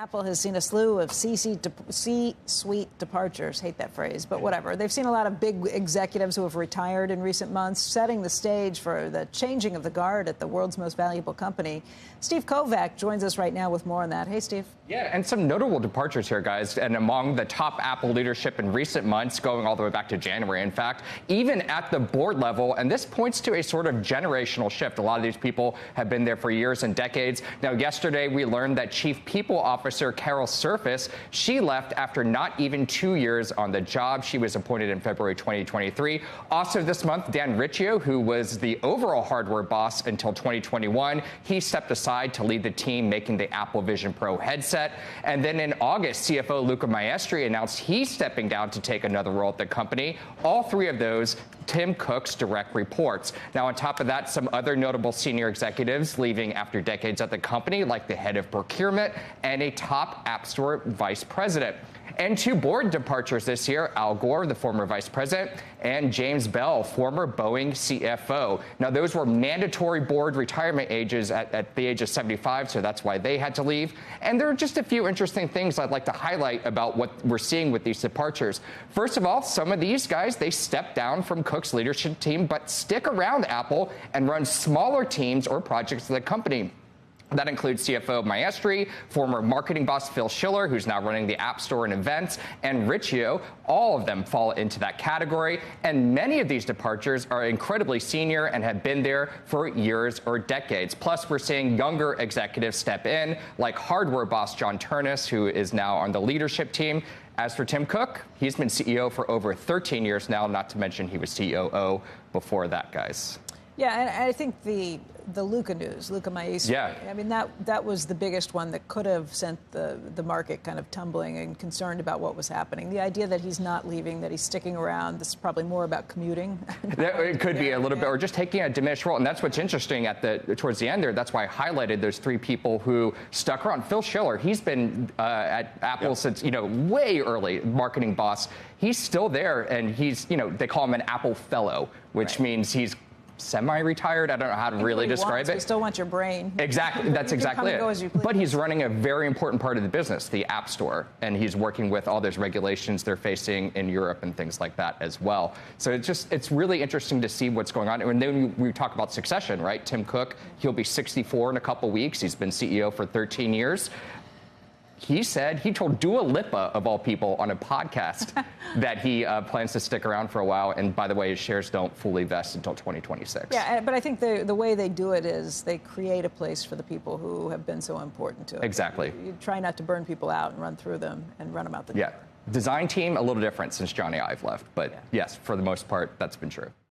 Apple has seen a slew of C-suite departures. Hate that phrase, but whatever. They've seen a lot of big executives who have retired in recent months, setting the stage for the changing of the guard at the world's most valuable company. Steve Kovach joins us right now with more on that. Hey, Steve. Yeah, and some notable departures here, guys. And among the top Apple leadership in recent months, going all the way back to January, in fact, even at the board level. And this points to a sort of generational shift. A lot of these people have been there for years and decades. Now, yesterday, we learned that Chief People Officer Carol Surface, she left after not even 2 years on the job. She was appointed in February 2023. Also this month, Dan Riccio, who was the overall hardware boss until 2021, he stepped aside to lead the team making the Apple Vision Pro headset. And then in August, CFO Luca Maestri announced he's stepping down to take another role at the company. All three of those, Tim Cook's direct reports. Now, on top of that, some other notable senior executives leaving after decades at the company, like the head of procurement and a top App Store vice president. And two board departures this year, Al Gore, the former vice president, and James Bell, former Boeing CFO. Now, those were mandatory board retirement ages at the age of 75, so that's why they had to leave. And there are just a few interesting things I'd like to highlight about what we're seeing with these departures. First of all, some of these guys, they step down from Cook's leadership team, but stick around Apple and run smaller teams or projects of the company. That includes CFO Maestri, former marketing boss Phil Schiller, who's now running the App Store and events, and Riccio. All of them fall into that category. And many of these departures are incredibly senior and have been there for years or decades. Plus, we're seeing younger executives step in, like hardware boss John Ternus, who is now on the leadership team. As for Tim Cook, he's been CEO for over 13 years now, not to mention he was COO before that, guys. Yeah, and I think the Luca news, Luca Maestri, yeah. I mean, that was the biggest one that could have sent the market kind of tumbling and concerned about what was happening. The idea that he's not leaving, that he's sticking around, this is probably more about commuting. It could be a little bit, or just taking a diminished role. And that's what's interesting towards the end there. That's why I highlighted those three people who stuck around. Phil Schiller, he's been at Apple since, way early, marketing boss. He's still there, and he's, they call him an Apple fellow, which means he's semi-retired. I don't know how to really describe it. We still want your brain. Exactly. That's exactly it. But he's running a very important part of the business, the App Store, and he's working with all those regulations they're facing in Europe and things like that as well. So it's really interesting to see what's going on. And then we talk about succession, right? Tim Cook, he'll be 64 in a couple weeks. He's been CEO for 13 years. He told Dua Lipa, of all people, on a podcast that he plans to stick around for a while. And by the way, his shares don't fully vest until 2026. Yeah, but I think the way they do it is they create a place for the people who have been so important to it. Exactly. You try not to burn people out and run through them and run them out the door. Yeah. Design team, a little different since Johnny Ive left. But yes, for the most part, that's been true.